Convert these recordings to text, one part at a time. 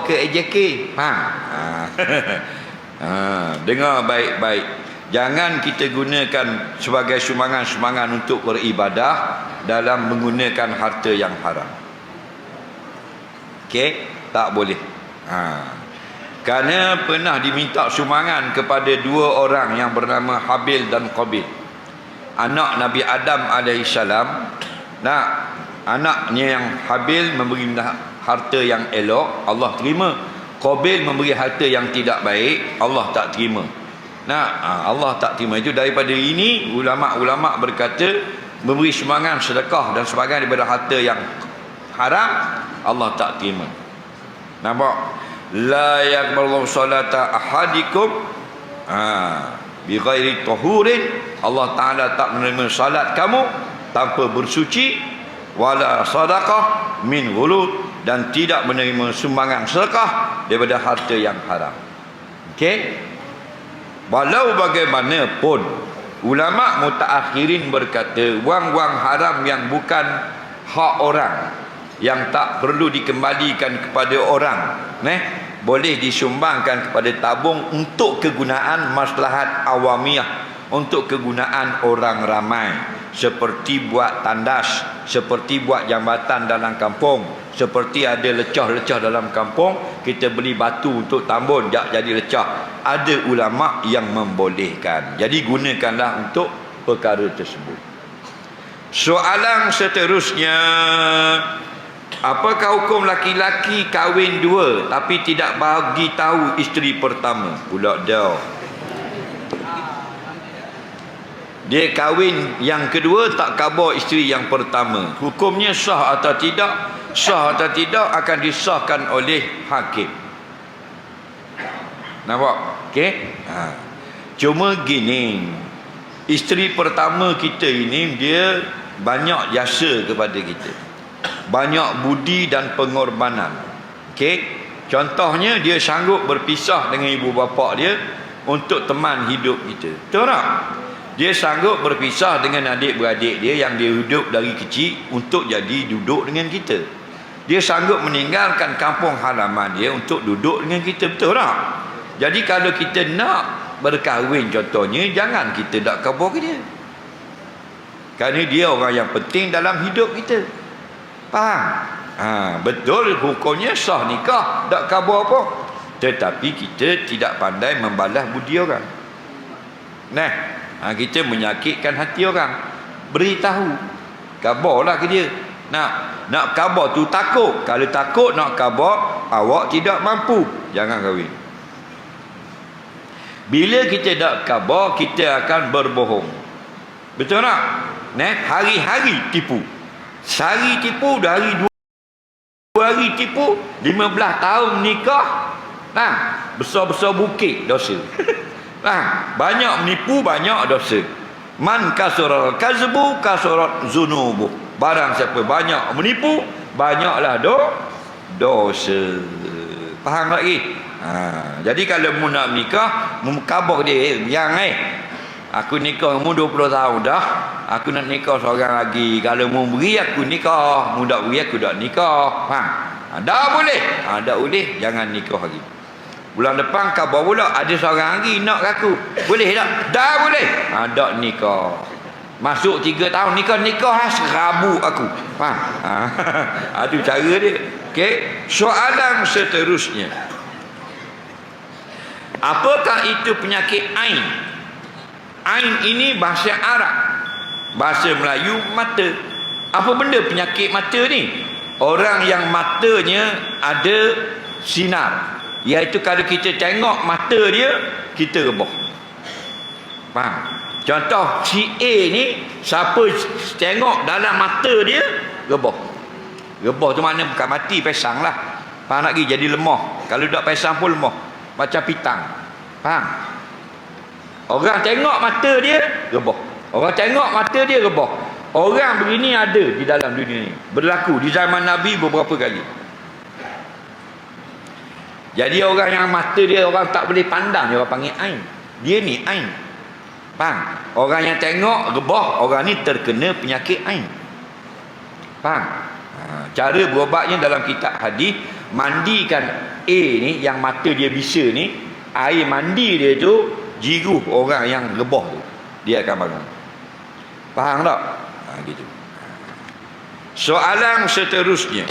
ke AJK. Dengar baik-baik. Jangan kita gunakan sebagai sumbangan-sumbangan untuk beribadah dalam menggunakan harta yang haram. Okey, tak boleh. Kerana pernah diminta sumbangan kepada dua orang yang bernama Habil dan Qabil, anak Nabi Adam alaihissalam. Nah, anaknya yang Habil memberi harta yang elok, Allah terima. Qabil memberi harta yang tidak baik, Allah tak terima. Nah, Allah tak terima. Itu daripada ini ulama-ulama berkata memberi sumbangan, sedekah dan sebagainya daripada harta yang haram, Allah tak terima. Nampak? La yaqbalu salata ahadikum bi ghairi tahurin. Allah Taala tak menerima salat kamu tanpa bersuci, wala sadaqah min ghulul, dan tidak menerima sumbangan sedekah daripada harta yang haram. Okey? Walau bagaimanapun, ulama mutaakhirin berkata wang-wang haram yang bukan hak orang, yang tak perlu dikembalikan kepada orang, boleh disumbangkan kepada tabung untuk kegunaan maslahat awamiyah, untuk kegunaan orang ramai, seperti buat tandas, seperti buat jambatan dalam kampung, seperti ada lecah-lecah dalam kampung, kita beli batu untuk tambun jadi lecah. Ada ulama yang membolehkan. Jadi gunakanlah untuk perkara tersebut. Soalan seterusnya, apakah hukum laki-laki kahwin dua tapi tidak bagi tahu isteri pertama? Pula dia kahwin yang kedua tak khabar isteri yang pertama. Hukumnya sah atau tidak? Sah atau tidak akan disahkan oleh hakim. Nampak? Okey? Cuma gini, isteri pertama kita ini dia banyak jasa kepada kita, banyak budi dan pengorbanan. Okey? Contohnya dia sanggup berpisah dengan ibu bapa dia untuk teman hidup kita. Betul tak? Dia sanggup berpisah dengan adik-beradik dia yang dia hidup dari kecil untuk jadi duduk dengan kita. Dia sanggup meninggalkan kampung halaman dia untuk duduk dengan kita. Betul tak? Jadi kalau kita nak berkahwin contohnya, jangan kita nak khabar ke dia, kerana dia orang yang penting dalam hidup kita. Faham? Betul hukumnya sah nikah, tak khabar apa. Tetapi kita tidak pandai membalas budi orang. Kita menyakitkan hati orang. Beritahu, khabarlah ke dia. Nak khabar tu takut. Kalau takut nak khabar, awak tidak mampu, jangan kahwin. Bila kita nak khabar, kita akan berbohong. Betul tak? Hari-hari tipu. Sehari tipu, hari dua hari tipu, 15 tahun nikah. Besar-besar bukit dosa. Banyak menipu, banyak dosa. Man kasural kazbu kasurat zunubu. Barang siapa banyak menipu, banyaklah dosa. Faham lagi? Jadi kalau mu nak nikah, mu khabar dia, yang aku nikah mu 20 tahun dah, aku nak nikah seorang lagi. Kalau mu beri aku nikah, mu tak beri aku tak nikah. Dah boleh? Tak boleh, jangan nikah lagi. Bulan depan khabar pula ada seorang lagi nak aku, boleh tak? Dah boleh, tak nikah. Masuk 3 tahun nikah serabu aku. Itu cara dia. Okey, soalan seterusnya, apakah itu penyakit ain? Ain ini bahasa Arab, bahasa Melayu mata. Apa benda penyakit mata ni? Orang yang matanya ada sinar, iaitu kalau kita tengok mata dia, kita rebah. Faham? Contoh si A ni, siapa tengok dalam mata dia, rebah. Rebah tu makna bukan mati, pesang lah. Faham lagi? Jadi lemah. Kalau tak pesang pun lemah, macam pitang. Faham? Orang tengok mata dia, rebah. Orang tengok mata dia, rebah. Orang begini ada di dalam dunia ni. Berlaku di zaman Nabi beberapa kali. Jadi orang yang mata dia orang tak boleh pandang, dia orang panggil ain. Dia ni ain. Faham? Orang yang tengok rebah, orang ni terkena penyakit ain. Faham? Cara berobatnya dalam kitab hadis, mandikan A ni, yang mata dia bisa ni, air mandi dia tu jiruh orang yang rebah tu, dia akan bangun. Faham tak? Gitu. Soalan seterusnya,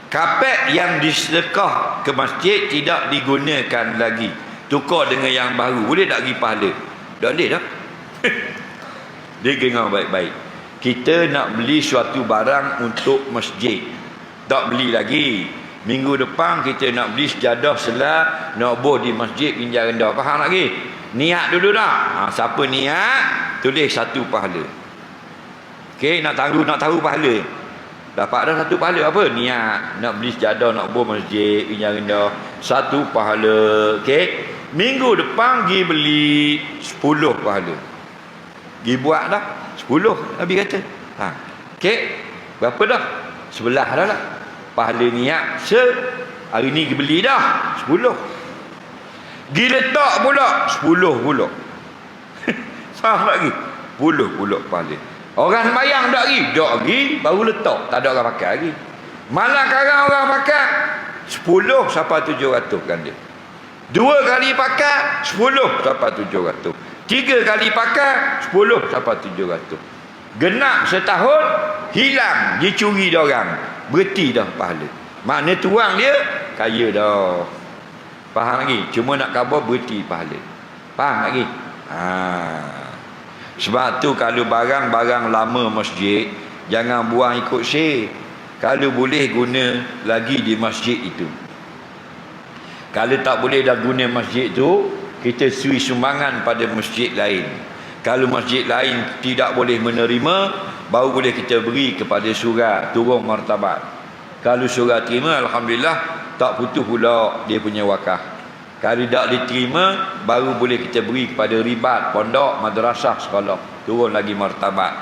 kapet yang disedekah ke masjid tidak digunakan lagi, tukar dengan yang baru, boleh tak bagi pahala? Tak boleh dah. Dia dengar baik-baik. Kita nak beli suatu barang untuk masjid, tak beli lagi. Minggu depan kita nak beli sejadah selah, nak buh di masjid pinjam rendah. Faham lagi? Niat dulu dah. Siapa niat, tulis 1 pahala. Okey, nak tahu pahala. Dapat dah 1 pahala. Apa? Niat nak beli sejadah, nak buh masjid pinjam rendah, 1 pahala. Okey. Minggu depan pergi beli 10 pahala. Pergi buat dah 10, Nabi kata. Okey. Berapa dah? 11 dah lah. Pahala niat hari ni pergi beli dah 10. Pergi letak pula 10 pula. Faham lagi? 10 pula pahala. Orang sembahyang tak lagi? Tak lagi, baru letak. Tak ada orang pakai lagi. Malah sekarang orang pakai 10 sampai 700 kan dia. 2 kali pakai 10 sampai 700. 3 kali pakai 10 sampai 700. Genap setahun, hilang, dicuri dia orang, berhenti dah pahala. Makna tuang dia kaya dah. Faham lagi? Cuma nak khabar berhenti pahala. Faham lagi? Sebab tu kalau barang-barang lama masjid, jangan buang ikut syekh. Kalau boleh guna lagi di masjid itu. Kalau tak boleh dah guna masjid tu, kita sui sumbangan pada masjid lain. Kalau masjid lain tidak boleh menerima, baru boleh kita beri kepada syurga, turun martabat. Kalau syurga terima, alhamdulillah, tak putus pula dia punya wakaf. Kalau tak diterima, baru boleh kita beri kepada ribat, pondok, madrasah, sekolah, turun lagi martabat.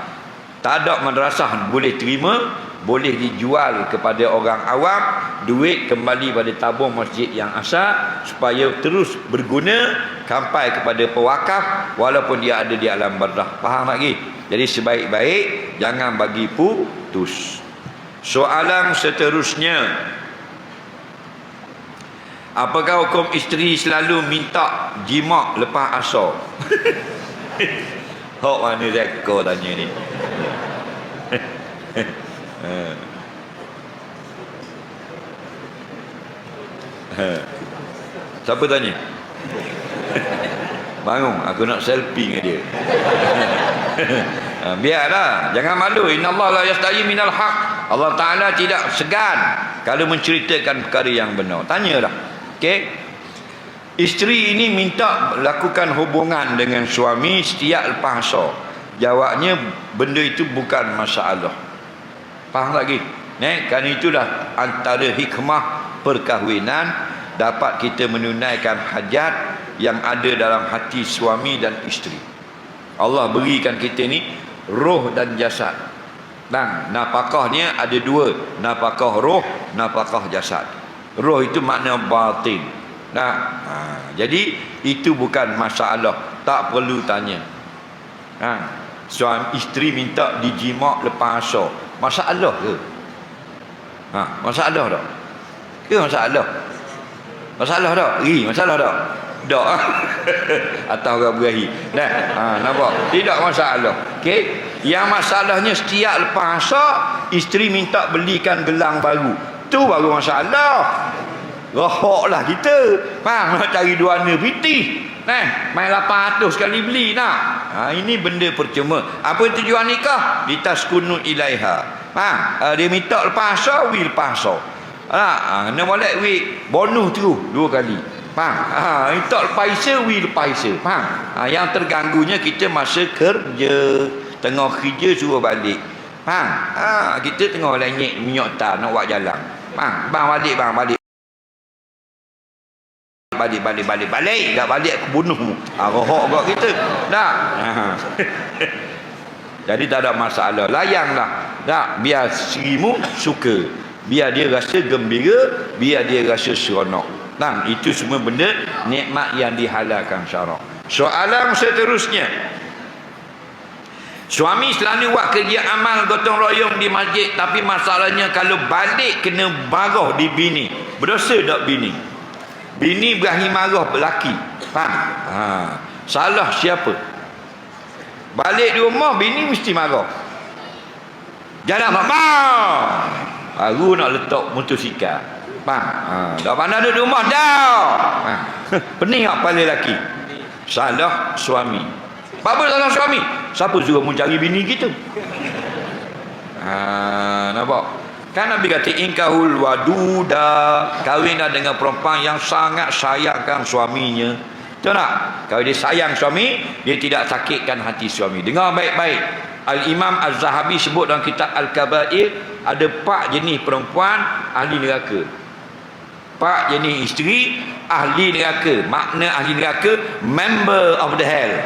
Tak ada madrasah boleh terima, boleh dijual kepada orang awam, duit kembali pada tabung masjid yang asal, supaya terus berguna sampai kepada pewakaf, walaupun dia ada di alam barzakh. Faham lagi? Jadi sebaik-baik jangan bagi putus. Soalan seterusnya, apakah hukum isteri selalu minta jima lepas asar? Hok mana rekod tanya ni. Siapa tanya? Bangun, aku nak selfie dengan dia. Biarlah, jangan malu. Innallaha la yastahi minal haq. Allah Taala tidak segan kalau menceritakan perkara yang benar. Tanyalah. Okey. Isteri ini minta lakukan hubungan dengan suami setiap lepas asar. Jawabnya benda itu bukan masalah. Faham lagi? Kerana itulah antara hikmah perkahwinan, dapat kita menunaikan hajat yang ada dalam hati suami dan isteri. Allah berikan kita ni roh dan jasad. Dan nafkahnya ada 2, nafkah roh, nafkah jasad. Roh itu makna batin. Jadi itu bukan masalah, tak perlu tanya. Suami isteri minta dijima lepas asar, masalah ke? Masalah tak? Ke masalah? Masalah tak? Masalah tak? Tak. Atau orang berahi. Nampak? Tidak masalah. Okey. Yang masalahnya setiap lepas asar isteri minta belikan gelang baru. Tu baru masalah. Rohoklah kita. Faham? Nak cari duana piti. Main 800 sekali beli nak. Ini benda percuma. Apa tujuan nikah? Litaskunu ilaiha. Dia minta lepas asar, lepas asar. Kena balik bonus tu 2 kali. Faham? Minta lepas isya, lepas isya. Faham? Yang terganggunya kita masa kerja. Tengah kerja suruh balik. Faham? Kita tengah lenyek minyak tak nak buat jalan. Faham? Balik. Balik. Tak balik aku bunuh. Rohok kat kita. Tak? Jadi tak ada masalah. Layanglah. Tak? Biar serimu suka. Biar dia rasa gembira. Biar dia rasa seronok. Nah, itu semua benda nikmat yang dihalalkan syarak. Soalan seterusnya, Suami selalu buat kerja amal gotong royong di masjid, tapi masalahnya kalau balik kena marah di bini. Berdosa tak bini? Bini berakhir marah lelaki. Faham? Salah siapa? Balik di rumah bini mesti marah. Jalan mama. Baru nak letak motosikal. Faham? Tak pandai duduk di rumah dah. Pening tak kepala lelaki? Salah suami. Apa salah suami? Siapa suruh mencari bini kita? Nampak? Kan Nabi kata inkahul waduda, kahwinlah dengan perempuan yang sangat sayangkan suaminya. Betul tak? Kalau dia sayang suami, dia tidak sakitkan hati suami. Dengar baik-baik. Al-Imam Az-Zahabi sebut dalam kitab Al-Kabair, ada 4 jenis perempuan ahli neraka. 4 jenis isteri ahli neraka. Makna ahli neraka, member of the hell.